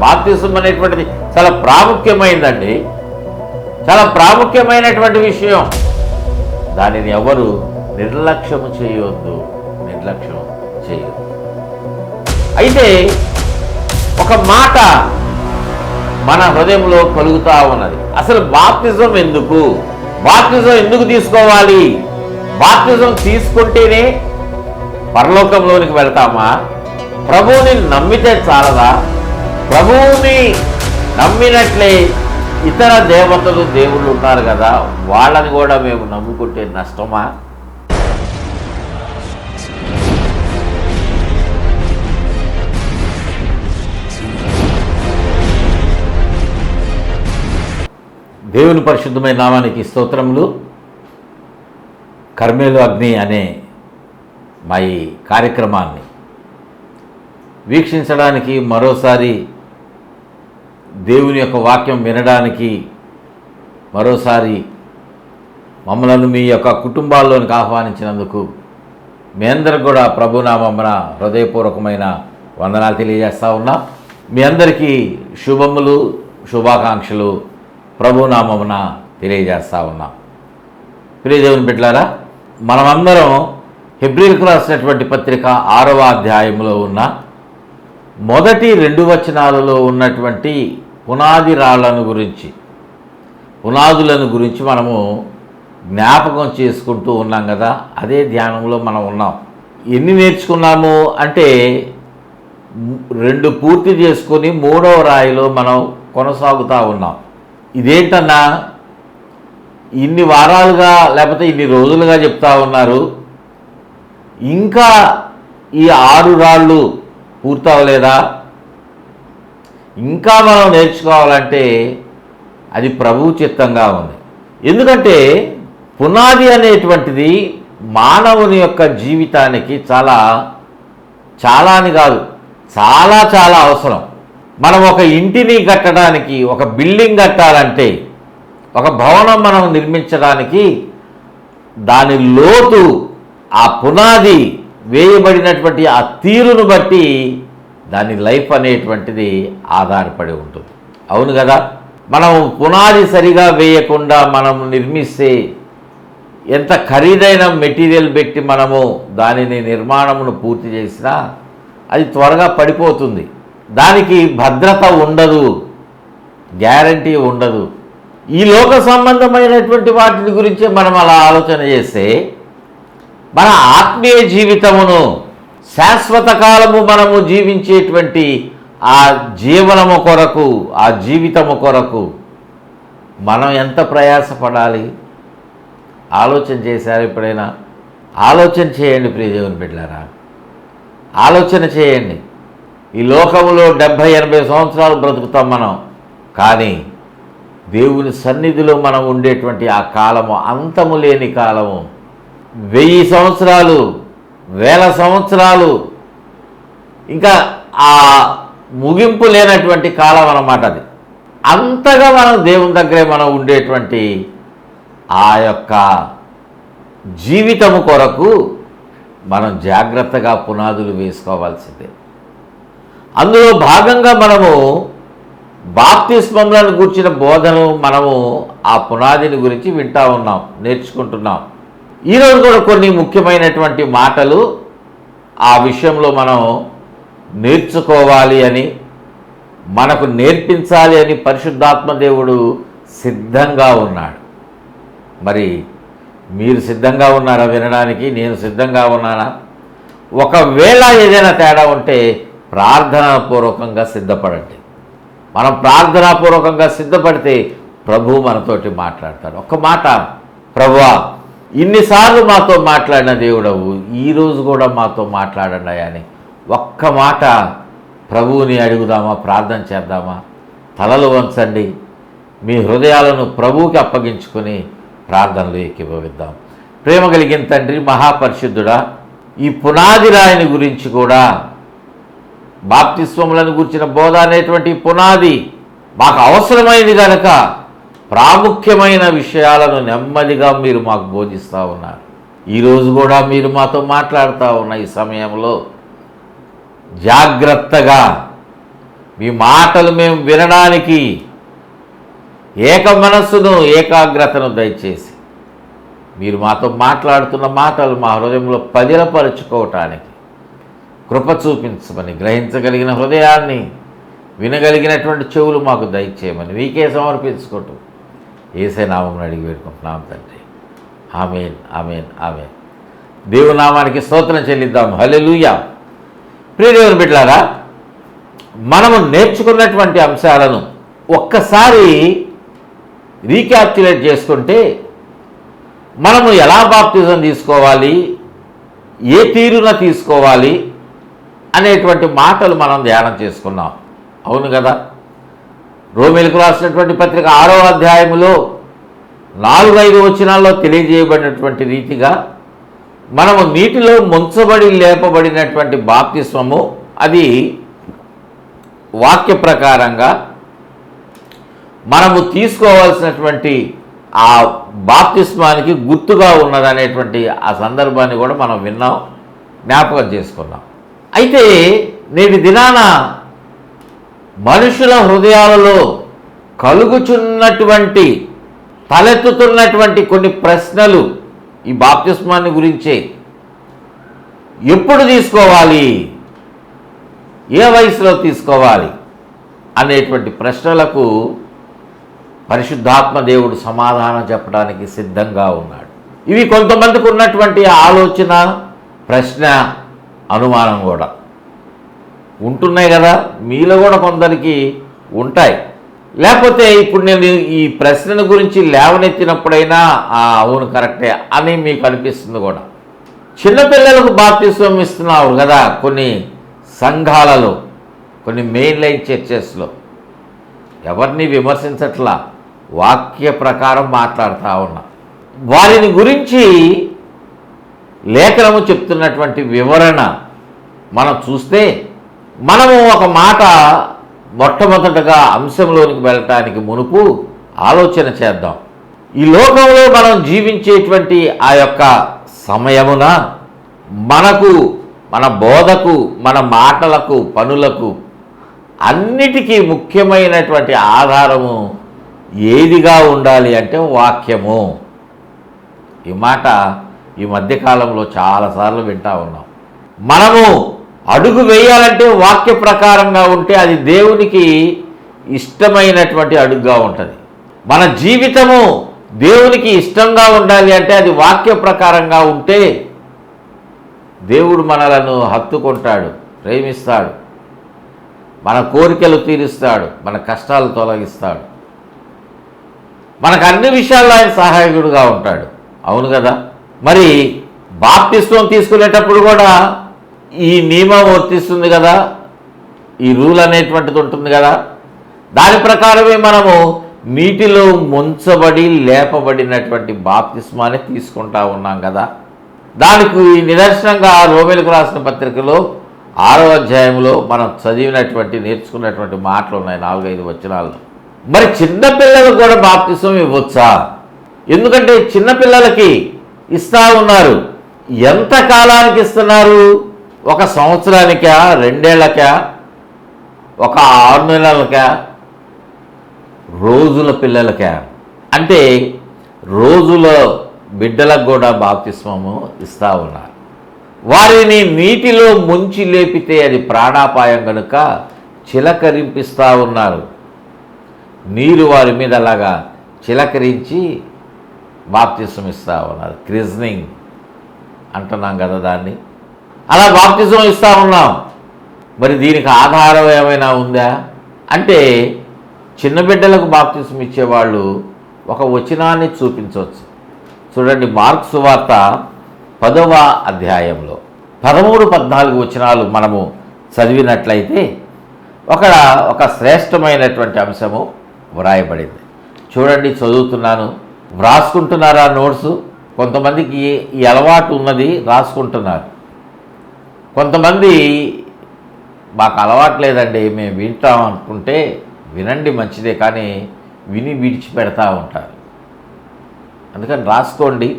బాప్తిజం అనేటువంటిది చాలా ప్రాముఖ్యమైనదండి, చాలా ప్రాముఖ్యమైనటువంటి విషయం. దానిని ఎవరు నిర్లక్ష్యము చేయవద్దు, నిర్లక్ష్యం చేయవద్దు. అయితే ఒక మాట మన హృదయంలో కలుగుతూ ఉన్నది. అసలు బాప్తిజం ఎందుకు, బాప్తిజం ఎందుకు తీసుకోవాలి? బాప్తిజం తీసుకుంటేనే పరలోకంలోనికి వెళ్తామా? ప్రభువుని నమ్మితే చాలదా? ప్రభువుని నమ్మినట్లే ఇతర దేవతలు దేవుళ్ళు ఉన్నారు కదా, వాళ్ళని కూడా మేము నమ్ముకుంటే నష్టమా? దేవుని పరిశుద్ధమైన నామానికి స్తోత్రములు. కర్మేలు అగ్ని అనే మా ఈ కార్యక్రమాన్ని వీక్షించడానికి, మరోసారి దేవుని యొక్క వాక్యం వినడానికి, మరోసారి మమ్మల్ని మీ యొక్క కుటుంబాల్లోనికి ఆహ్వానించినందుకు మీ అందరికి కూడా ప్రభునామమున హృదయపూర్వకమైన వందనాలు తెలియజేస్తూ ఉన్నాం. మీ అందరికీ శుభములు, శుభాకాంక్షలు ప్రభునామమున తెలియజేస్తూ ఉన్నాం. ప్రియ దేవుని బిడ్డలారా, మనమందరం హెబ్రీయులకు రాసినటువంటి పత్రిక 6వ అధ్యాయంలో ఉన్న మొదటి 2 వచనాలలో ఉన్నటువంటి పునాది రాళ్లను గురించి, పునాదులను గురించి మనము జ్ఞాపకం చేసుకుంటూ ఉన్నాం కదా. అదే ధ్యానంలో మనం ఉన్నాం. ఎన్ని నేర్చుకున్నాము అంటే 2 పూర్తి చేసుకొని 3వ రాయిలో మనం కొనసాగుతూ ఉన్నాం. ఇదేంటన్నా ఇన్ని వారాలుగా లేకపోతే ఇన్ని రోజులుగా చెప్తా ఉన్నారు, ఇంకా ఈ 6 రాళ్ళు పూర్తవలేదా? ఇంకా మనం నేర్చుకోవాలంటే అది ప్రభువు చిత్తంగా ఉంది. ఎందుకంటే పునాది అనేటువంటిది మానవుని యొక్క జీవితానికి చాలా అని కాదు, చాలా అవసరం. మనం ఒక ఇంటిని కట్టడానికి, ఒక బిల్డింగ్ కట్టాలంటే, ఒక భవనం మనం నిర్మించడానికి దాని లోతు, ఆ పునాది వేయబడినటువంటి ఆ తీరును బట్టి దాని లైఫ్ అనేటువంటిది ఆధారపడి ఉంటుంది. అవును కదా? మనం పునాది సరిగా వేయకుండా మనం నిర్మిస్తే ఎంత ఖరీదైన మెటీరియల్ పెట్టి మనము దానిని నిర్మాణమును పూర్తి చేసినా అది త్వరగా పడిపోతుంది. దానికి భద్రత ఉండదు, గ్యారంటీ ఉండదు. ఈ లోక సంబంధమైనటువంటి వాటి గురించి మనం అలా ఆలోచన చేస్తే మన ఆత్మీయ జీవితమును, శాశ్వత కాలము మనము జీవించేటువంటి ఆ జీవనము కొరకు, ఆ జీవితము కొరకు మనం ఎంత ప్రయాసపడాలి? ఆలోచన చేశారు ఎప్పుడైనా? ఆలోచన చేయండి ప్రియ దేవుని బిడ్డలారా, ఆలోచన చేయండి. ఈ లోకములో 70-80 సంవత్సరాలు బ్రతుకుతాం మనం, కానీ దేవుని సన్నిధిలో మనం ఉండేటువంటి ఆ కాలము అంతము లేని కాలము. 1000 సంవత్సరాలు, 1000 సంవత్సరాలు, ఇంకా ఆ ముగింపు లేనటువంటి కాలం అన్నమాట అది. అంతగా మనం దేవుని దగ్గరే మనం ఉండేటువంటి ఆ యొక్క జీవితము కొరకు మనం జాగ్రత్తగా పునాదులు వేసుకోవాల్సిందే. అందులో భాగంగా మనము బాప్తిస్మములను గురించిన బోధను మనము ఆ పునాదిని గురించి వింటూ ఉన్నాం, నేర్చుకుంటున్నాం. ఈరోజు కూడా కొన్ని ముఖ్యమైనటువంటి మాటలు ఆ విషయంలో మనం నేర్చుకోవాలి అని, మనకు నేర్పించాలి అని పరిశుద్ధాత్మ దేవుడు సిద్ధంగా ఉన్నాడు. మరి మీరు సిద్ధంగా ఉన్నారా వినడానికి? నేను సిద్ధంగా ఉన్నానా? ఒకవేళ ఏదైనా తేడా ఉంటే ప్రార్థనాపూర్వకంగా సిద్ధపడండి. మనం ప్రార్థనాపూర్వకంగా సిద్ధపడితే ప్రభువు మనతోటి మాట్లాడతాడు. ఒక్క మాట, ప్రభువా ఇన్నిసార్లు మాతో మాట్లాడిన దేవుడవు, ఈరోజు కూడా మాతో మాట్లాడండి అని ఒక్క మాట ప్రభువుని అడుగుదామా? ప్రార్థన చేద్దామా? తలలు వంచండి, మీ హృదయాలను ప్రభువుకి అప్పగించుకొని ప్రార్థనలు ఏకీభవిద్దాం. ప్రేమ కలిగిన తండ్రి, మహాపరిశుద్ధుడా, ఈ పునాది రాయిని గురించి కూడా, బాప్తిస్మములను గురించిన బోధ అనేటువంటి పునాది మాకు అవసరమైనది కనుక ప్రాముఖ్యమైన విషయాలను నెమ్మదిగా మీరు మాకు బోధిస్తూ ఉన్నారు. ఈరోజు కూడా మీరు మాతో మాట్లాడుతూ ఉన్న ఈ సమయంలో జాగ్రత్తగా మీ మాటలు మేము వినడానికి ఏక మనస్సును ఏకాగ్రతను దయచేసి మీరు మాతో మాట్లాడుతున్న మాటలు మా హృదయంలో పదిలపరుచుకోవటానికి కృప చూపించమని, గ్రహించగలిగిన హృదయాన్ని, వినగలిగినటువంటి చెవులు మాకు దయచేయమని మీకే సమర్పించుకుంటూ యేసే నామమున అడిగి వేడుకుంటున్నాం తండ్రి. ఆమేన్, ఆమేన్, ఆమేన్. దేవుని నామానికి స్తోత్రం చెల్లిద్దాం. హల్లెలూయా. ప్రియ దేవుని బిడ్డలారా, మనము నేర్చుకున్నటువంటి అంశాలను ఒక్కసారి రీక్యాప్చులేట్ చేసుకుంటే మనము ఎలా బాప్తిజం తీసుకోవాలి, ఏ తీరున తీసుకోవాలి అనేటువంటి మాటలు మనం ధ్యానం చేసుకున్నాం. అవును కదా? రోమీయులకు రాసినటువంటి పత్రిక 6వ అధ్యాయములో 4-5 వచనాల్లో తెలియజేయబడినటువంటి రీతిగా మనము నీటిలో ముంచబడి లేపబడినటువంటి బాప్తిస్మము అది వాక్య ప్రకారంగా మనము తీసుకోవాల్సినటువంటి ఆ బాప్తిస్మానికి గుర్తుగా ఉన్నదనేటువంటి ఆ సందర్భాన్ని కూడా మనం విన్నాం, జ్ఞాపకం చేసుకున్నాం. అయితే నేటి దినాన మనుషుల హృదయాలలో కలుగుచున్నటువంటి, తలెత్తుతున్నటువంటి కొన్ని ప్రశ్నలు ఈ బాప్తిస్మాన్ని గురించే. ఎప్పుడు తీసుకోవాలి, ఏ వయసులో తీసుకోవాలి అనేటువంటి ప్రశ్నలకు పరిశుద్ధాత్మ దేవుడు సమాధానం చెప్పడానికి సిద్ధంగా ఉన్నాడు. ఇవి కొంతమందికి ఉన్నటువంటి ఆలోచన, ప్రశ్న, అనుమానం కూడా ఉంటున్నాయి కదా. మీలో కూడా కొందరికి ఉంటాయి. లేకపోతే ఇప్పుడు నేను ఈ ప్రశ్నల గురించి లేవనెత్తినప్పుడైనా అవును కరెక్టే అని మీకు అనిపిస్తుంది కూడా. చిన్నపిల్లలకు బాప్తిస్మం ఇస్తున్నారు కదా కొన్ని సంఘాలలో, కొన్ని మెయిన్ లైన్ చర్చెస్లో. ఎవరిని విమర్శించట్లా, వాక్య ప్రకారం మాట్లాడుతూ ఉన్నా. వారిని గురించి లేఖనము చెప్తున్నటువంటి వివరణ మనం చూస్తే మనము ఒక మాట మొట్టమొదటగా అంశంలోనికి వెళ్ళటానికి మునుపు ఆలోచన చేద్దాం. ఈ లోకంలో మనం జీవించేటువంటి ఆ యొక్క సమయమున మనకు, మన బోధకు, మన మాటలకు, పనులకు అన్నిటికీ ముఖ్యమైనటువంటి ఆధారము ఏదిగా ఉండాలి అంటే వాక్యము. ఈ మాట ఈ మధ్యకాలంలో చాలాసార్లు వింటా ఉన్నాం. మనము అడుగు వేయాలంటే వాక్య ప్రకారంగా ఉంటే అది దేవునికి ఇష్టమైనటువంటి అడుగుగా ఉంటుంది. మన జీవితము దేవునికి ఇష్టంగా ఉండాలి అంటే అది వాక్య ప్రకారంగా ఉంటే దేవుడు మనలను హత్తుకుంటాడు, ప్రేమిస్తాడు, మన కోరికలు తీరుస్తాడు, మన కష్టాలు తొలగిస్తాడు, మనకు అన్ని విషయాల్లో ఆయన సహాయకుడుగా ఉంటాడు. అవును కదా? మరి బాప్తిస్మం తీసుకునేటప్పుడు కూడా ఈ నియమం వర్తిస్తుంది కదా, ఈ రూల్ అనేటువంటిది ఉంటుంది కదా. దాని ప్రకారమే మనము నీటిలో ముంచబడి లేపబడినటువంటి బాప్తిస్మాన్ని తీసుకుంటా ఉన్నాం కదా. దానికి నిదర్శనంగా రోమీయులకు రాసిన పత్రికలో 6వ అధ్యాయంలో మనం చదివినటువంటి, నేర్చుకున్నటువంటి మాటలు ఉన్నాయి 4-5 వచనాల్లో. మరి చిన్నపిల్లలకు కూడా బాప్తిస్మం ఇవ్వచ్చా? ఎందుకంటే చిన్నపిల్లలకి ఇస్తూ ఉన్నారు. ఎంత కాలానికి ఇస్తున్నారు? 1 సంవత్సరానికా, 2 ఏళ్లకా, 6 నెలలకా, రోజుల పిల్లలకా? అంటే రోజుల బిడ్డలకు కూడా బాప్తిస్మము ఇస్తూ ఉన్నారు. వారిని నీటిలో ముంచి లేపితే అది ప్రాణాపాయం కనుక చిలకరింపిస్తూ ఉన్నారు. నీరు వారి మీద అలాగా చిలకరించి బాప్తిస్మం ఇస్తూ ఉన్నారు. క్రిజ్నింగ్ అంటున్నాం కదా దాన్ని. అలా బాప్తిజం ఇస్తూ ఉన్నాం. మరి దీనికి ఆధారం ఏమైనా ఉందా అంటే చిన్న బిడ్డలకు బాప్తిజం ఇచ్చేవాళ్ళు ఒక వచనాన్ని చూపించవచ్చు. చూడండి, మార్కు సువార్త 10వ అధ్యాయంలో 13-14 వచనాలు మనము చదివినట్లయితే ఒక శ్రేష్టమైనటువంటి అంశము వ్రాయబడింది. చూడండి, చదువుతున్నాను. వ్రాసుకుంటున్నారా నోట్స్? కొంతమందికి ఈ అలవాటు ఉన్నది, రాసుకుంటున్నారు. కొంతమంది మాకు అలవాటు లేదండి, మేము వింటాం అనుకుంటే వినండి, మంచిదే, కానీ విని విడిచిపెడతా ఉంటారు. అందుకని రాసుకోండి.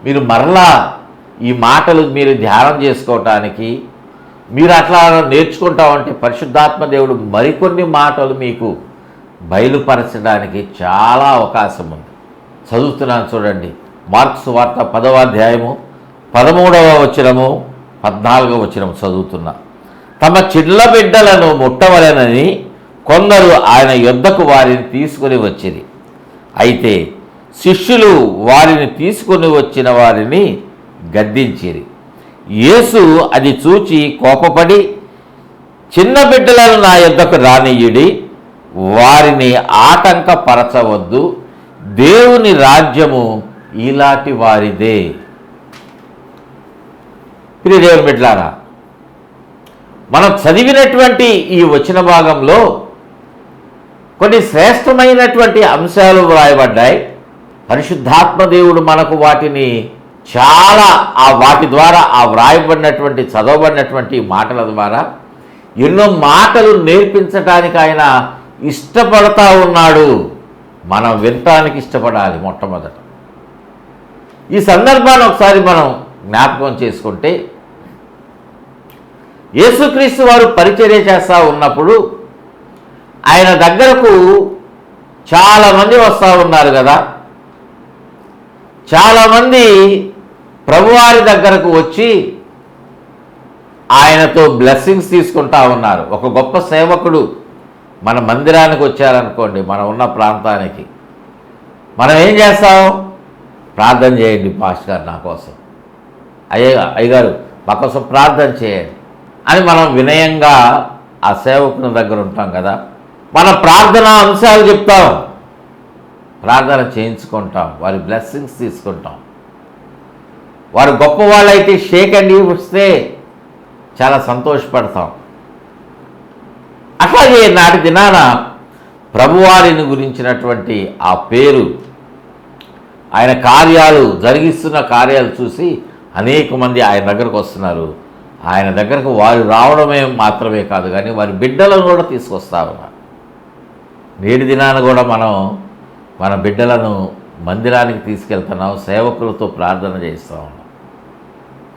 మీరు మరలా ఈ మాటలు మీరు ధ్యానం చేసుకోవటానికి, మీరు అట్లా నేర్చుకుంటామంటే పరిశుద్ధాత్మ దేవుడు మరికొన్ని మాటలు మీకు బయలుపరచడానికి చాలా అవకాశం ఉంది. చదువుతున్నాను చూడండి. మార్క్స్ వార్త 10వ అధ్యాయము 13వ వచనము 14వ వచనము చదువుతున్నా. తమ చిన్న బిడ్డలను ముట్టవలెనని కొందరు ఆయన యొద్దకు వారిని తీసుకుని వచ్చిరి. అయితే శిష్యులు వారిని తీసుకుని వచ్చిన వారిని గద్దించిరి. యేసు అది చూచి కోపపడి, చిన్న బిడ్డలను నా యొద్దకు రానియ్యుడి, వారిని ఆటంకపరచవద్దు, దేవుని రాజ్యము ఇలాంటి వారిదే. ప్రియ దేవుని బిడ్డలారా, మనం చదివినటువంటి ఈ వచన భాగంలో కొన్ని శ్రేష్టమైనటువంటి అంశాలు వ్రాయబడ్డాయి. పరిశుద్ధాత్మ దేవుడు మనకు వాటిని చాలా వాటి ద్వారా వ్రాయబడినటువంటి చదవబడినటువంటి మాటల ద్వారా ఎన్నో మాటలు నేర్పించడానికి ఆయన ఇష్టపడతా ఉన్నాడు. మనం వినటానికి ఇష్టపడాలి. మొట్టమొదట ఈ సందర్భాన్ని ఒకసారి మనం జ్ఞాపకం చేసుకుంటే, యేసుక్రీస్తు వారు పరిచర్య చేస్తూ ఉన్నప్పుడు ఆయన దగ్గరకు చాలామంది వస్తూ ఉన్నారు కదా. చాలామంది ప్రభువారి దగ్గరకు వచ్చి ఆయనతో బ్లెస్సింగ్స్ తీసుకుంటా ఉన్నారు. ఒక గొప్ప సేవకుడు మన మందిరానికి వచ్చారనుకోండి, మనం ఉన్న ప్రాంతానికి, మనం ఏం చేస్తాం? ప్రార్థన చేయండి పాస్టర్ గారు, నా కోసం, అయ్యగారు మా కోసం ప్రార్థన చేయండి అని మనం వినయంగా ఆ సేవకుని దగ్గర ఉంటాం కదా. మన ప్రార్థనా అంశాలు చెప్తాం, ప్రార్థన చేయించుకుంటాం, వారి బ్లెస్సింగ్స్ తీసుకుంటాం. వారు గొప్పవాళ్ళైతే షేక్ అండ్ ఇస్తే చాలా సంతోషపడతాం. అట్లాగే నాటి దినాన ప్రభువారిని గురించినటువంటి ఆ పేరు, ఆయన కార్యాలు, జరిగిస్తున్న కార్యాలు చూసి అనేక మంది ఆయన దగ్గరకు వస్తున్నారు. ఆయన దగ్గరకు వారు రావడమే మాత్రమే కాదు, కానీ వారి బిడ్డలను కూడా తీసుకొస్తా ఉన్నారు. నేటి దినాన కూడా మనం మన బిడ్డలను మందిరానికి తీసుకెళ్తున్నాం, సేవకులతో ప్రార్థన చేస్తూ ఉన్నాం.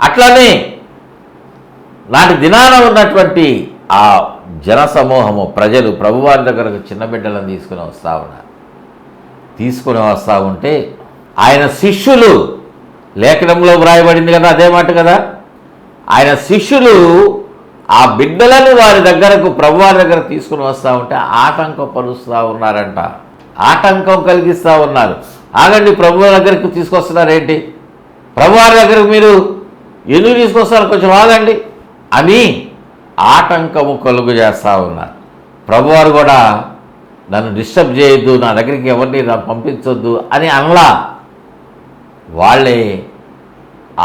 అట్లనే నాటి దినాన ఉన్నటువంటి ఆ జనసమూహము, ప్రజలు ప్రభువారి దగ్గరకు చిన్న బిడ్డలను తీసుకుని వస్తూ ఉంటే ఆయన శిష్యులు, లేఖనంలో వ్రాయబడింది కదా, అదే మాట కదా, ఆయన శిష్యులు ఆ బిడ్డలను వారి దగ్గరకు, ప్రభువారి దగ్గరకు తీసుకుని వస్తూ ఉంటే ఆటంకపరుస్తూ ఉన్నారంట. ఆటంకం కలిగిస్తూ ఉన్నారు. ఆగండి, ప్రభువారి దగ్గరకు తీసుకొస్తున్నారేంటి, ప్రభువారి దగ్గరకు మీరు ఎందుకు తీసుకొస్తారు, కొంచెం ఆగండి అని ఆటంకము కలుగు చేస్తూ ఉన్నారు. ప్రభువారు కూడా నన్ను డిస్టర్బ్ చేయొద్దు, నా దగ్గరికి ఎవరిని పంపించొద్దు అని అనలా. వాళ్ళే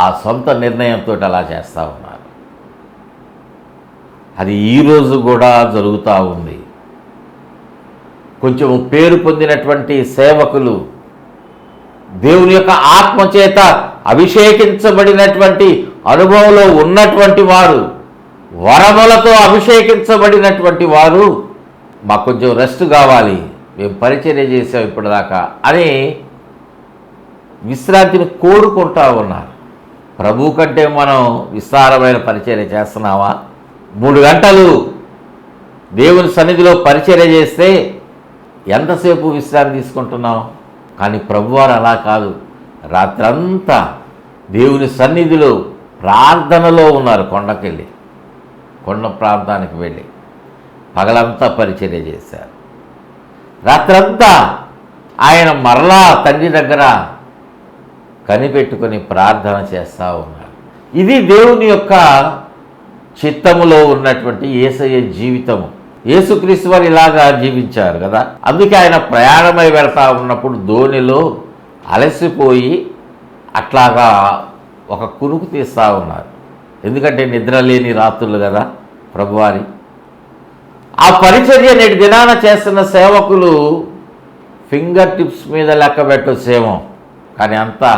ఆ సొంత నిర్ణయంతో అలా చేస్తూ ఉన్నారు. అది ఈరోజు కూడా జరుగుతూ ఉంది. కొంచెం పేరు పొందినటువంటి సేవకులు, దేవుని యొక్క ఆత్మచేత అభిషేకించబడినటువంటి అనుభవంలో ఉన్నటువంటి వారు, వరములతో అభిషేకించబడినటువంటి వారు, మాకు కొంచెం రెస్ట్ కావాలి, మేము పరిచర్య చేసాం ఇప్పటిదాకా అని విశ్రాంతిని కోరుకుంటా ఉన్నారు. ప్రభు కంటే మనం విస్తారమైన పరిచర్య చేస్తున్నామా? 3 గంటలు దేవుని సన్నిధిలో పరిచర్య చేస్తే ఎంతసేపు విశ్రాంతి తీసుకుంటున్నాం? కానీ ప్రభువారు అలా కాదు, రాత్రంతా దేవుని సన్నిధిలో ప్రార్థనలో ఉన్నారు. కొండ ప్రాంతానికి వెళ్ళి పగలంతా పరిచర్య చేశారు. రాత్రంతా ఆయన మరలా తండ్రి దగ్గర కనిపెట్టుకొని ప్రార్థన చేస్తూ ఉన్నారు. ఇది దేవుని యొక్క చిత్తములో ఉన్నటువంటి యేసయ్య జీవితము. యేసుక్రీస్తు వారు ఇలాగా జీవించారు కదా. అందుకే ఆయన ప్రయాణమై వెళ్తూ ఉన్నప్పుడు దోణిలో అలసిపోయి అట్లాగా ఒక కునుకు తీస్తూ ఉన్నారు. ఎందుకంటే నిద్ర లేని రాత్రులు కదా ప్రభువారి. ఆ పరిచర్య నేటి దినాన చేస్తున్న సేవకులు ఫింగర్ టిప్స్ మీద లెక్క పెట్టొచ్చేమో, కానీ అంతా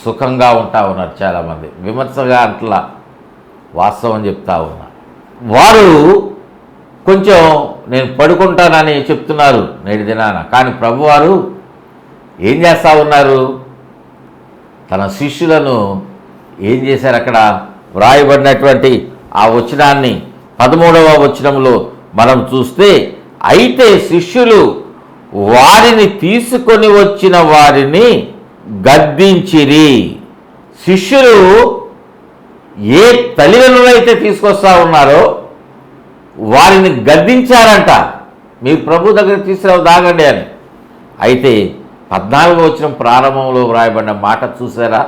సుఖంగా ఉంటా ఉన్నారు. చాలామంది విమర్శగా అట్లా వాస్తవం చెప్తా ఉన్నారు. వారు కొంచెం నేను పడుకుంటానని చెప్తున్నారు నేటి దినాన, కానీ ప్రభువారు ఏం చేస్తూ ఉన్నారు? తన శిష్యులను ఏం చేశారు? అక్కడ వ్రాయబడినటువంటి ఆ వచనాన్ని 13వ వచనంలో మనం చూస్తే, అయితే శిష్యులు వారిని తీసుకొని వచ్చిన వారిని గద్దించిరి. శిష్యులు ఏ తల్లిదండ్రులైతే తీసుకొస్తా ఉన్నారో వారిని గద్దించారంట, మీరు ప్రభు దగ్గర తీసుకురావు దాగండి అని. అయితే 14వ వచనం ప్రారంభంలో వ్రాయబడిన మాట చూసారా?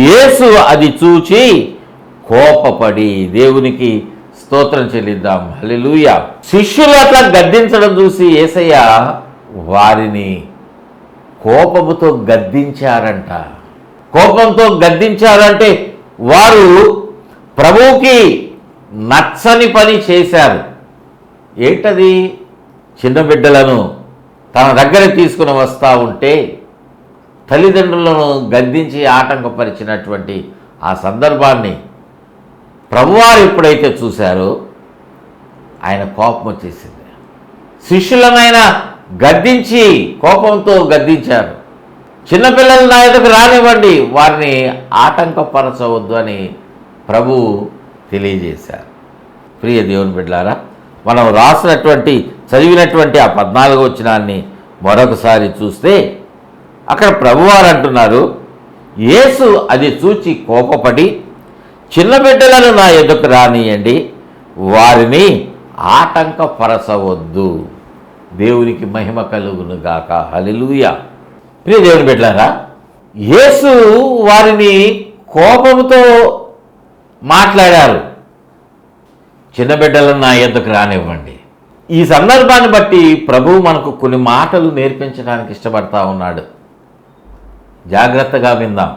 యేసు అది చూచి కోపపడి, దేవునికి స్తోత్రం చెల్లిద్దాం, హల్లెలూయా. శిష్యులు అట్లా గద్దించడం చూసి యేసయ్య వారిని కోపముతో గద్దించారంట. కోపంతో గద్దించారంటే వారు ప్రభువుకి నచ్చని పని చేశారు. ఏంటది? చిన్న బిడ్డలను తన దగ్గర తీసుకుని వస్తూ ఉంటే తల్లిదండ్రులను గద్దించి ఆటంకపరిచినటువంటి ఆ సందర్భాన్ని ప్రభువారు ఎప్పుడైతే చూశారో ఆయన కోపం వచ్చేసింది. శిష్యులనైనా గద్దించి కోపంతో గద్దించారు. చిన్నపిల్లలు నా ఎదుకు రానివ్వండి, వారిని ఆటంకపరచవద్దు అని ప్రభు తెలియజేశారు. ప్రియ దేవుని బిడ్డలారా, మనం చదివినటువంటి ఆ 14వ వచనాన్ని మరొకసారి చూస్తే అక్కడ ప్రభువారు అంటున్నారు, యేసు అది చూచి కోపపడి, చిన్న బిడ్డలను నా ఎదుకు రానియండి, వారిని ఆటంకపరచవద్దు. దేవునికి మహిమ కలుగును గాక, హల్లెలూయా. ప్రియ దేవుని బిడ్డలారా, యేసు వారిని కోపంతో మాట్లాడారు. చిన్న బిడ్డలను నా ఎదుకు రానివ్వండి. ఈ సందర్భాన్ని బట్టి ప్రభువు మనకు కొన్ని మాటలు నేర్పించడానికి ఇష్టపడతా ఉన్నాడు. జాగ్రత్తగా విందాం.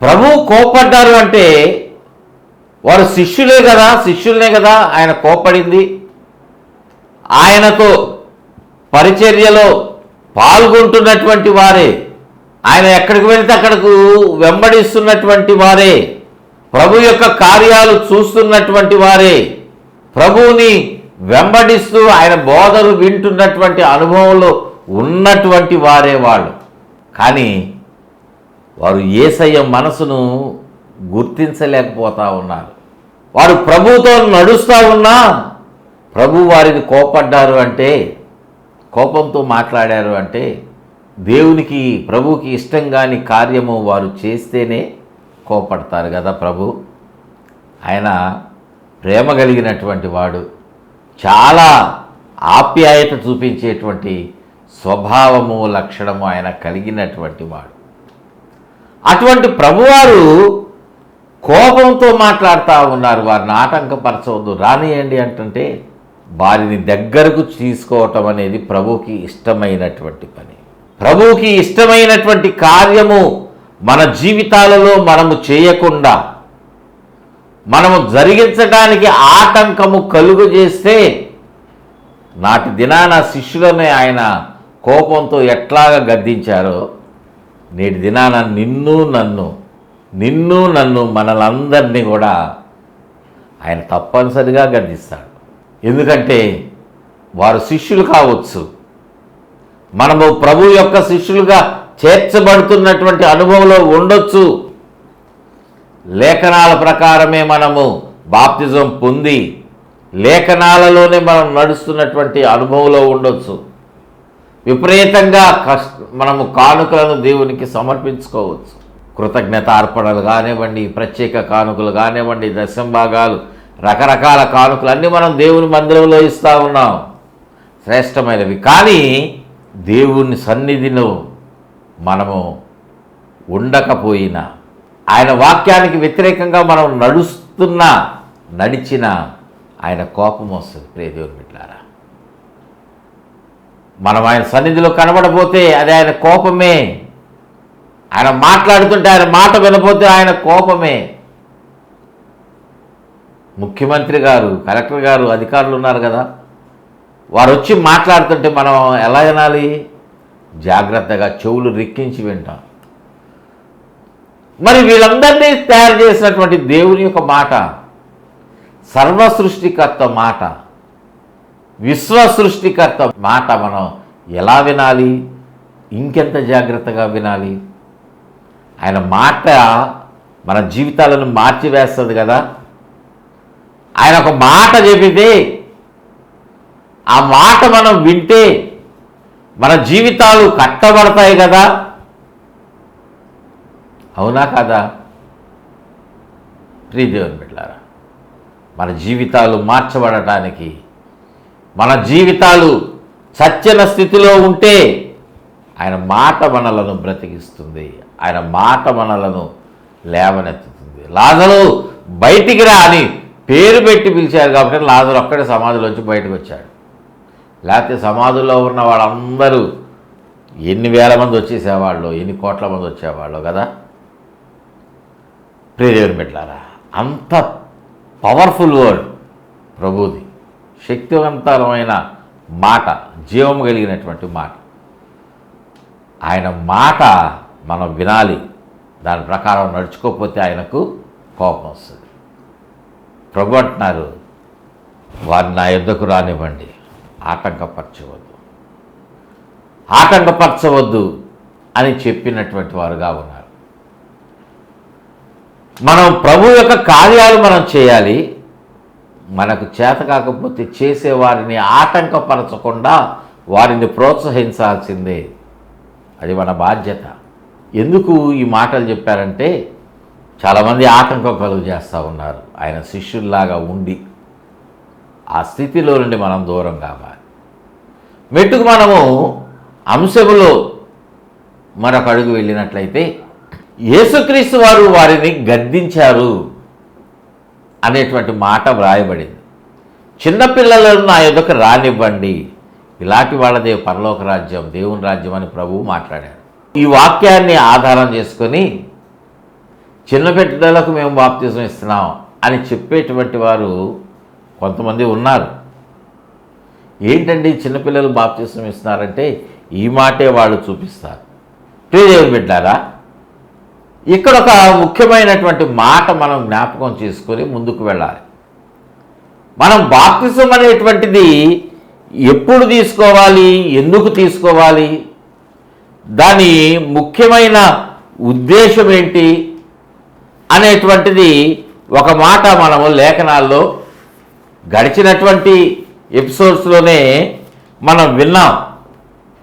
ప్రభువు కోపడ్డారు అంటే వారు శిష్యులనే కదా ఆయన కోపడింది. ఆయనతో పరిచర్యలో పాల్గొంటున్నటువంటి వారే, ఆయన ఎక్కడికి వెళితే అక్కడకు వెంబడిస్తున్నటువంటి వారే, ప్రభు యొక్క కార్యాలు చూస్తున్నటువంటి వారే, ప్రభువుని వెంబడిస్తూ ఆయన బోధలు వింటున్నటువంటి అనుభవంలో ఉన్నటువంటి వారే వాళ్ళు. కానీ వారు యేసయ్య మనసును గుర్తించలేకపోతా ఉన్నారు. వారు ప్రభువుతో నడుస్తూ ఉన్నా ప్రభు వారిని కోపడ్డారు అంటే, కోపంతో మాట్లాడారు అంటే, దేవునికి ప్రభువుకి ఇష్టం కాని కార్యము వారు చేస్తేనే కోపడతారు కదా ప్రభు. ఆయన ప్రేమ కలిగినటువంటి వాడు, చాలా ఆప్యాయత చూపించేటువంటి స్వభావము లక్షణము ఆయన కలిగినటువంటి వాడు. అటువంటి ప్రభువారు కోపంతో మాట్లాడుతూ ఉన్నారు. వారిని ఆటంకపరచవద్దు, రానియండి అంటుంటే వారిని దగ్గరకు తీసుకోవటం అనేది ప్రభువుకి ఇష్టమైనటువంటి పని. ప్రభువుకి ఇష్టమైనటువంటి కార్యము మన జీవితాలలో మనము చేయకుండా మనము జరిగించడానికి ఆటంకము కలుగజేస్తే, నాటి దినాన శిష్యులనే ఆయన కోపంతో ఎట్లాగా గద్దించారో, నేటి దినాన నిన్ను నన్ను మనలందరినీ కూడా ఆయన తప్పనిసరిగా గద్దిస్తాడు. ఎందుకంటే వారు శిష్యులు కావచ్చు, మనము ప్రభు యొక్క శిష్యులుగా చేర్చబడుతున్నటువంటి అనుభవంలో ఉండొచ్చు, లేఖనాల ప్రకారమే మనము బాప్తిజం పొంది లేఖనాలలోనే మనం నడుస్తున్నటువంటి అనుభవంలో ఉండొచ్చు. విపరీతంగా మనము కానుకలను దేవునికి సమర్పించుకోవచ్చు. కృతజ్ఞత అర్పణలు కానివ్వండి, ప్రత్యేక కానుకలు కానివ్వండి, దశంభాగాలు, రకరకాల కానుకలు అన్నీ మనం దేవుని మందిరంలో ఇస్తూ ఉన్నాం, శ్రేష్టమైనవి. కానీ దేవుని సన్నిధిలో మనము ఉండకపోయినా, ఆయన వాక్యానికి వ్యతిరేకంగా మనం నడిచినా ఆయన కోపం వస్తుంది. ప్రియ దేవుని బిడ్డలారా, మనం ఆయన సన్నిధిలో కనబడపోతే అది ఆయన కోపమే. ఆయన మాట్లాడుతుంటే ఆయన మాట వినపోతే ఆయన కోపమే. ముఖ్యమంత్రి గారు, కలెక్టర్ గారు, అధికారులు ఉన్నారు కదా, వారు వచ్చి మాట్లాడుతుంటే మనం ఎలా వినాలి? జాగ్రత్తగా చెవులు రిక్కించి వింటాం. మరి వీళ్ళందరినీ తయారు చేసినటువంటి దేవుని యొక్క మాట, సర్వ సృష్టికర్త మాట, విశ్వ సృష్టికర్త మాట మనం ఎలా వినాలి? ఇంకెంత జాగ్రత్తగా వినాలి? ఆయన మాట మన జీవితాలను మార్చివేస్తుంది కదా. ఆయన ఒక మాట చెబితే ఆ మాట మనం వింటే మన జీవితాలు కట్టబడతాయి కదా, అవునా కదా? ప్రియ దేవుని బిడ్డలారా, మన జీవితాలు మార్చబడటానికి, మన జీవితాలు సత్యన స్థితిలో ఉంటే ఆయన మాట మనలను బ్రతికిస్తుంది, ఆయన మాట మనలను లేవనెత్తుతుంది. లాజరు బయటికి రా అని పేరు పెట్టి పిలిచారు కాబట్టి లాజరు ఒక్కడే సమాధిలోంచి బయటకు వచ్చాడు. లేకపోతే సమాధుల్లో ఉన్న వాళ్ళందరూ ఎన్ని వేల మంది వచ్చేసేవాళ్ళు, ఎన్ని కోట్ల మంది వచ్చేవాళ్ళు కదా. ప్రియ దేవుని బిడ్డలారా, అంత పవర్ఫుల్ వర్డ్ ప్రభుది, శక్తివంతమైన మాట, జీవం కలిగినటువంటి మాట. ఆయన మాట మనం వినాలి, దాని ప్రకారం నడుచుకోకపోతే ఆయనకు కోపం వస్తుంది. ప్రభు అంటున్నారు, వారిని నా యుద్ధకు రానివ్వండి, ఆటంకపరచవద్దు అని చెప్పినటువంటి వారుగా ఉన్నారు. మనం ప్రభు యొక్క కార్యాలు మనం చేయాలి. మనకు చేత కాకపోతే చేసేవారిని ఆటంకపరచకుండా వారిని ప్రోత్సహించాల్సిందే, అది మన బాధ్యత. ఎందుకు ఈ మాటలు చెప్పారంటే, చాలామంది ఆటంకం కలుగు చేస్తూ ఉన్నారు. ఆయన శిష్యుల్లాగా ఉండి ఆ స్థితిలో నుండి మనం దూరం కావాలి. మెట్టుకు మనము అంశములో మరొక అడుగు వెళ్ళినట్లయితే, యేసుక్రీస్తు వారు వారిని గద్దించారు అనేటువంటి మాట వ్రాయబడింది. చిన్నపిల్లలను నా యొద్దకు రానివ్వండి, ఇలాంటి వాళ్ళదే పరలోక రాజ్యం, దేవుని రాజ్యం అని ప్రభువు మాట్లాడారు. ఈ వాక్యాన్ని ఆధారం చేసుకొని చిన్న బిడ్డలకు మేము బాప్తిజం ఇస్తున్నాం అని చెప్పేటువంటి వారు కొంతమంది ఉన్నారు. ఏంటండి చిన్నపిల్లలు బాప్తిజం ఇస్తున్నారంటే ఈ మాటే వాళ్ళు చూపిస్తారు. ప్రియ దేవుని బిడ్డలారా, ఇక్కడ ఒక ముఖ్యమైనటువంటి మాట మనం జ్ఞాపకం చేసుకొని ముందుకు వెళ్ళాలి. మనం బాప్తిజం అనేటువంటిది ఎప్పుడు తీసుకోవాలి, ఎందుకు తీసుకోవాలి, దాని ముఖ్యమైన ఉద్దేశం ఏంటి అనేటువంటిది ఒక మాట మనము లేఖనాల్లో గడిచినటువంటి ఎపిసోడ్స్లోనే మనం విన్నాం.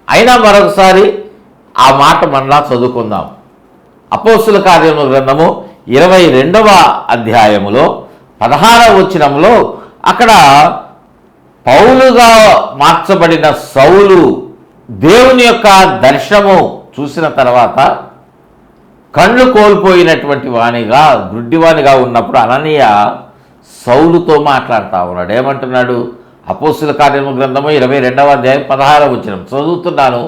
అయినా మరొకసారి ఆ మాట మనలా చదువుకుందాం. అపోస్తుల కార్యముల గ్రంథము 22వ అధ్యాయములో 16వ వచనంలో అక్కడ పౌలుగా మార్చబడిన సౌలు దేవుని యొక్క దర్శనము చూసిన తర్వాత కళ్ళు కోల్పోయినటువంటి వానిగా, గుడ్డివానిగా ఉన్నప్పుడు అననీయ సౌలుతో మాట్లాడుతూ ఉన్నాడు. ఏమంటున్నాడు? అపోస్తుల కార్యముల గ్రంథము 22వ అధ్యాయం 16వ వచనం చదువుతున్నాను.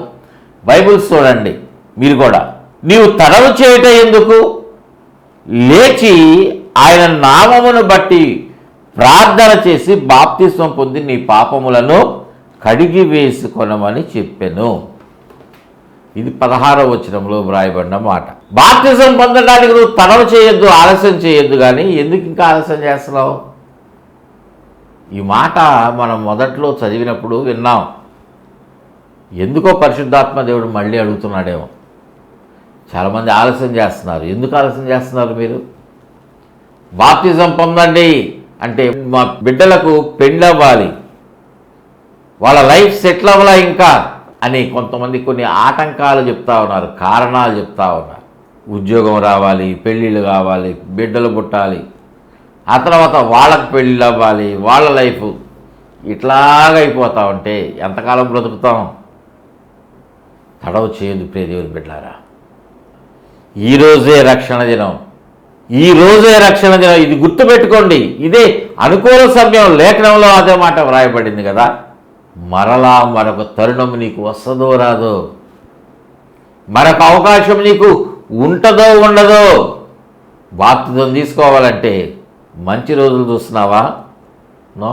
బైబిల్స్ చూడండి మీరు కూడా. నీవు తడవు చేయట ఎందుకు? లేచి ఆయన నామమును బట్టి ప్రార్థన చేసి బాప్తిస్మం పొంది నీ పాపములను కడిగి వేసుకొనమని చెప్పెను. ఇది 16వ వచనంలో వ్రాయబడిన మాట. బాప్తిజం పొందడానికి నువ్వు తడవ చేయొద్దు, ఆలస్యం చేయొద్దు. కానీ ఎందుకు ఇంకా ఆలస్యం చేస్తున్నావు? ఈ మాట మనం మొదట్లో చదివినప్పుడు విన్నాం. ఎందుకో పరిశుద్ధాత్మ దేవుడు మళ్ళీ అడుగుతున్నాడేమో. చాలామంది ఆలస్యం చేస్తున్నారు. ఎందుకు ఆలస్యం చేస్తున్నారు మీరు? బాప్తిజం పొందండి అంటే మా బిడ్డలకు పెళ్ళవ్వాలి, వాళ్ళ లైఫ్ సెటిల్ అవ్వాలా ఇంకా అని కొంతమంది కొన్ని ఆటంకాలు చెప్తా ఉన్నారు, కారణాలు చెప్తా ఉన్నారు. ఉద్యోగం రావాలి, పెళ్ళిళ్ళు కావాలి, బిడ్డలు పుట్టాలి, ఆ తర్వాత వాళ్ళకు పెళ్ళిళ్ళు అవ్వాలి, వాళ్ళ లైఫ్ ఇట్లాగైపోతా ఉంటే ఎంతకాలం బ్రతుకుతాం? తడవ చేయదు ప్రియ దేవుని బిడ్డలారా. ఈరోజే రక్షణ దినం, ఈరోజే రక్షణ దినం. ఇది గుర్తుపెట్టుకోండి. ఇదే అనుకూల సమయం. లేఖనంలో అదే మాట వ్రాయబడింది కదా. మరలా మరొక తరుణం నీకు వస్తుందో రాదో, మరొక అవకాశం నీకు ఉంటుందో ఉండదో. బాప్తిజం తీసుకోవాలంటే మంచి రోజులు చూస్తున్నావా? నో.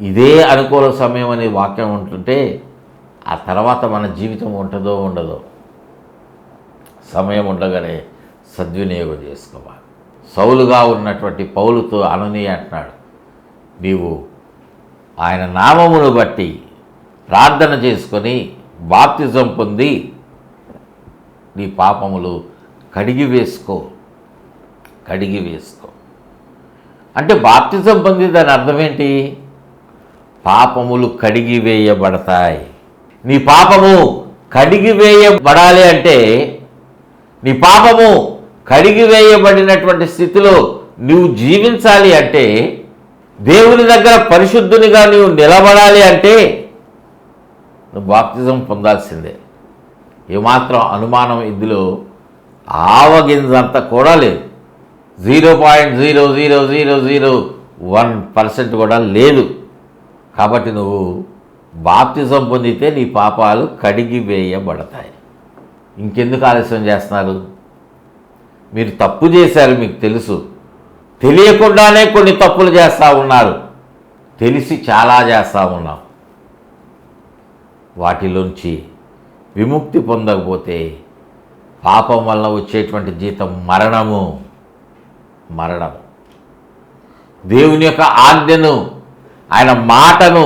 ఇదే అనుకూల సమయం అనే వాక్యం ఉంటుంటే ఆ తర్వాత మన జీవితం ఉంటుందో ఉండదో. సమయం ఉండగానే సద్వినియోగం చేసుకోవాలి. సౌలుగా ఉన్నటువంటి పౌలుతో అననీయ అంటున్నాడు, నీవు ఆయన నామమును బట్టి ప్రార్థన చేసుకొని బాప్తిజం పొంది నీ పాపములు కడిగి వేసుకో అంటే బాప్తిజం పొంది దాని అర్థం ఏంటి? పాపములు కడిగివేయబడతాయి. నీ పాపము కడిగివేయబడాలి అంటే, నీ పాపము కడిగివేయబడినటువంటి స్థితిలో నువ్వు జీవించాలి అంటే, దేవుని దగ్గర పరిశుద్ధునిగా నువ్వు నిలబడాలి అంటే నువ్వు బాప్తిజం పొందాల్సిందే. ఏమాత్రం అనుమానం ఇందులో ఆవగింజంత కూడా లేదు. 0.00001% కూడా లేదు. కాబట్టి నువ్వు బాప్తిజం పొందితే నీ పాపాలు కడిగివేయబడతాయి. ఇంకెందుకు ఆలస్యం చేస్తున్నారు? మీరు తప్పు చేశారు, మీకు తెలుసు. తెలియకుండానే కొన్ని తప్పులు చేస్తూ ఉన్నారు, తెలిసి చాలా చేస్తూ ఉన్నాం. వాటిలోంచి విముక్తి పొందకపోతే పాపం వల్ల వచ్చేటువంటి జీతం మరణము. దేవుని యొక్క ఆజ్ఞను, ఆయన మాటను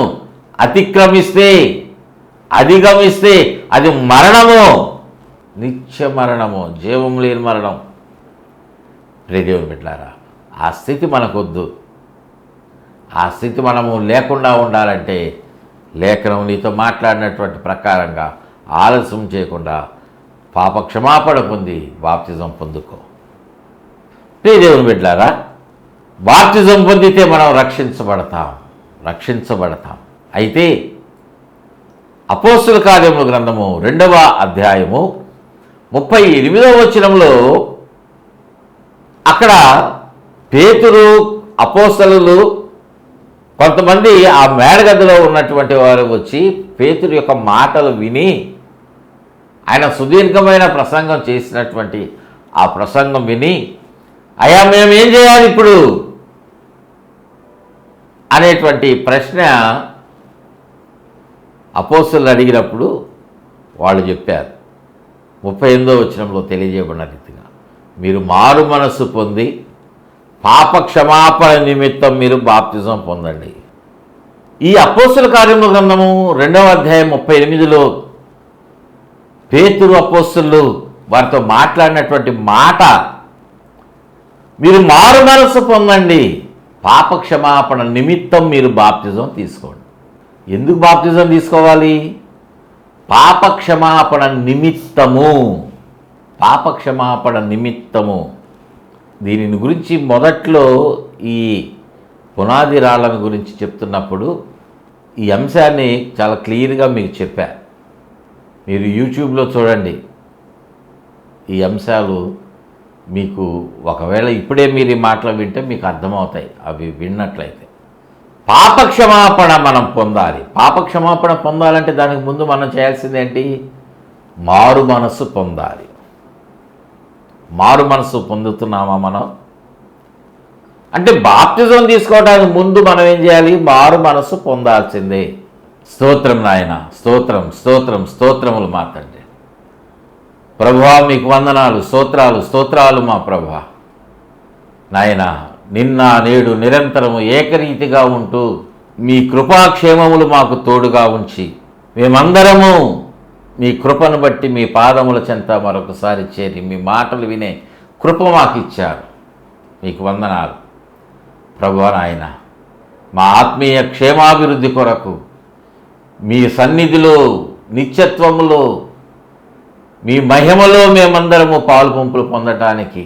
అధిగమిస్తే అది మరణము, నిత్య మరణము, జీవం లేని మరణం. దేవుని బిడ్డలారా, ఆ స్థితి మనకొద్దు. ఆ స్థితి మనము లేకుండా ఉండాలంటే లేఖనం నీతో మాట్లాడినటువంటి ప్రకారంగా ఆలస్యం చేయకుండా పాప క్షమాపణ పొంది బాప్తిజం పొందుకో. దేవుని బిడ్డలారా, బాప్తిజం పొందితే మనం రక్షించబడతాం. అయితే అపోస్తుల కార్యముల గ్రంథము 2వ అధ్యాయము 38వ వచనంలో అక్కడ పేతురు, అపోస్తలులు కొంతమంది ఆ మేడగదిలో ఉన్నటువంటి వారు వచ్చి పేతురు యొక్క మాటలు విని, ఆయన సుదీర్ఘమైన ప్రసంగం చేసినటువంటి ఆ ప్రసంగం విని, అయ్యా మేమేం చేయాలి ఇప్పుడు అనేటువంటి ప్రశ్న అపోస్తలులు అడిగినప్పుడు వాళ్ళు చెప్పారు. 38వ వచనంలో తెలియజేయబడిన రీతిగా మీరు మారు మనస్సు పొంది పాప క్షమాపణ నిమిత్తం మీరు బాప్తిజం పొందండి. ఈ అపోస్తల కార్యముల గ్రంథము 2వ అధ్యాయం 38లో పేతురు, అపోస్తలులు వారితో మాట్లాడినటువంటి మాట, మీరు మారు మనస్సు పొందండి, పాప క్షమాపణ నిమిత్తం మీరు బాప్తిజం తీసుకోండి. ఎందుకు బాప్తిజం తీసుకోవాలి? పాప క్షమాపణ నిమిత్తము. దీనిని గురించి మొదట్లో ఈ పునాది రాళ్ళను గురించి చెప్తున్నప్పుడు ఈ అంశాన్ని చాలా క్లియర్గా మీకు చెప్పా. మీరు యూట్యూబ్లో చూడండి. ఈ అంశాలు మీకు ఒకవేళ ఇప్పుడే మీరు ఈ మాటలు వింటే మీకు అర్థమవుతాయి. అవి విన్నట్లయితే పాప క్షమాపణ మనం పొందాలి. పాప క్షమాపణ పొందాలంటే దానికి ముందు మనం చేయాల్సింది ఏంటి? మారు మనస్సు పొందాలి. మారు మనస్సు పొందుతున్నామా మనం? అంటే బాప్తిజం తీసుకోవడానికి ముందు మనం ఏం చేయాలి? మారు మనస్సు పొందాల్సిందే. స్తోత్రం నాయన, స్తోత్రములు మా తండ్రి. ప్రభువా మీకు వందనాలు, స్తోత్రాలు మా ప్రభువా. నాయన, నిన్న నేడు నిరంతరము ఏకరీతిగా ఉంటూ మీ కృపాక్షేమములు మాకు తోడుగా ఉంచి మేమందరము మీ కృపను బట్టి మీ పాదముల చెంత మరొకసారి చేరి మీ మాటలు వినే కృప మాకు ఇచ్చారు. మీకు వందనాలు ప్రభువా. నాయన, మా ఆత్మీయ క్షేమాభివృద్ధి కొరకు మీ సన్నిధిలో, నిత్యత్వములో, మీ మహిమలో మేమందరము పాలుపంపులు పొందటానికి,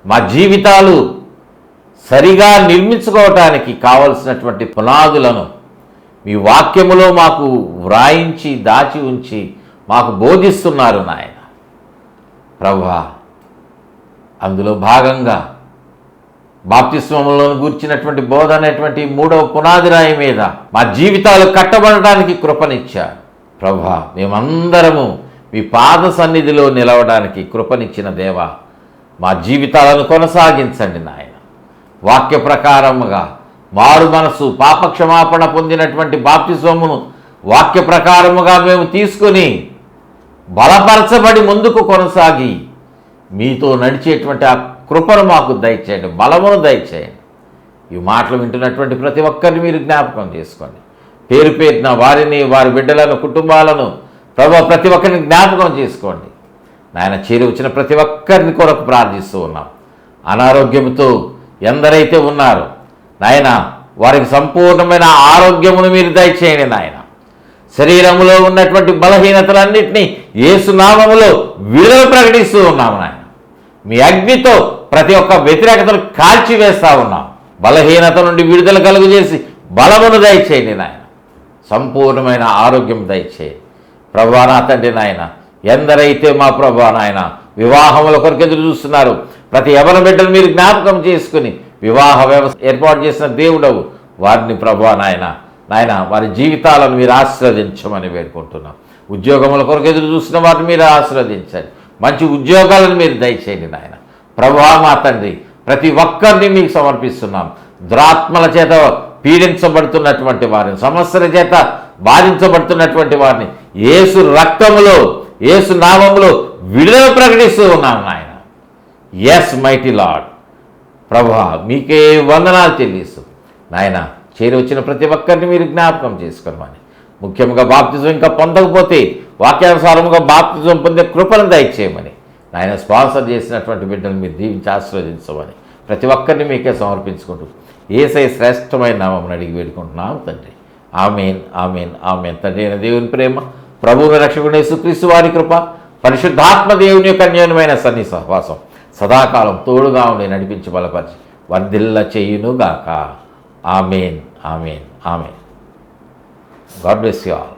మా జీవితాలు సరిగా నిర్మించుకోవటానికి కావలసినటువంటి పునాదులను మీ వాక్యములో మాకు వ్రాయించి దాచి ఉంచి మాకు బోధిస్తున్నారు నాయన ప్రభువా. అందులో భాగంగా బాప్తిస్మములో గూర్చినటువంటి బోధ అనేటువంటి 3వ పునాది రాయి మీద మా జీవితాలు కట్టబడటానికి కృపనిచ్చారు ప్రభువా. మేమందరము మీ పాద సన్నిధిలో నిలవడానికి కృపనిచ్చిన దేవా, మా జీవితాలను కొనసాగించండి నాయన. వాక్య ప్రకారముగా మారు మనసు, పాప క్షమాపణ పొందినటువంటి బాప్తిస్మమును వాక్య ప్రకారముగా మేము తీసుకుని బలపరచబడి ముందుకు కొనసాగి మీతో నడిచేటువంటి ఆ కృపను మాకు దయచేయండి, బలమును దయచేయండి. ఈ మాటలు వింటున్నటువంటి ప్రతి ఒక్కరిని మీరు జ్ఞాపకం చేసుకోండి. పేరు పేరున వారిని, వారి బిడ్డలను, కుటుంబాలను ప్రభువా ప్రతి ఒక్కరిని జ్ఞాపకం చేసుకోండి నాయన. చేరి వచ్చిన ప్రతి ఒక్కరిని కొరకు ప్రార్థిస్తూ ఉన్నాం. అనారోగ్యంతో ఎందరైతే ఉన్నారో నాయన వారికి సంపూర్ణమైన ఆరోగ్యమును మీరు దయచేయండి నాయన. శరీరంలో ఉన్నటువంటి బలహీనతలన్నింటినీ యేసునామములో విడుదల ప్రకటిస్తూ ఉన్నాము నాయన. మీ అగ్నితో ప్రతి ఒక్క వ్యతిరేకతను కాల్చివేస్తూ ఉన్నాం. బలహీనత నుండి విడుదల కలుగజేసి బలమును దయచేయండి నాయన. సంపూర్ణమైన ఆరోగ్యం దయచేయండి ప్రభువా. నా తండ్రి నాయన, ఎందరైతే మా ప్రభువా నాయన వివాహముల కొరకు ఎదురు చూస్తున్నారు, ప్రతి యవన బిడ్డను మీరు జ్ఞాపకం చేసుకుని వివాహ వ్యవస్థ ఏర్పాటు చేసిన దేవుడవు. వారిని ప్రభువా నాయన వారి జీవితాలను మీరు ఆశీర్వదించమని వేడుకుంటున్నాం. ఉద్యోగముల కొరకు ఎదురు చూస్తున్న వారిని మీరు ఆశీర్వదించండి. మంచి ఉద్యోగాలను మీరు దయచేయండి నాయన. ప్రభువా మా తండ్రి, ప్రతి ఒక్కరిని మీకు సమర్పిస్తున్నాం. దురాత్మల చేత పీడించబడుతున్నటువంటి వారిని, సమస్యల చేత బాధించబడుతున్నటువంటి వారిని యేసు రక్తములో, యేసు నామములో విడుదల ప్రకటిస్తూ ఉన్నాం నాయన. Yes mighty lord. ప్రభువా మీకే వందనాలు చెల్లిస్తూ నాయన, చేరి వచ్చిన ప్రతి ఒక్కరిని మీరు జ్ఞాపకం చేసుకోమని, ముఖ్యంగా బాప్తిజం ఇంకా పొందకపోతే వాక్యానుసారముగా బాప్తిజం పొందే కృపను దయచేయమని నాయన, స్పాన్సర్ చేసినటువంటి బిడ్డలు మీరు దీవించి ఆశీర్వదించమని ప్రతి ఒక్కరిని మీకే సమర్పించుకుంటూ యేసయ్య శ్రేష్టమైన నామమును అడిగి వేడుకుంటున్నాం తండ్రి. ఆమేన్, ఆమేన్, ఆమేన్. తండ్రి అయిన దేవుని ప్రేమ, ప్రభువుని రక్షకుడైన యేసుక్రీస్తు వారి కృప, పరిశుద్ధాత్మ దేవుని యొక్క అన్యోన్యమైన సహవాసం సదాకాలం తోడుగా ఉండి నడిపించి బలపరిచి వర్ధిల్ల చేయునుగాక. Amen, amen, amen. God bless you all.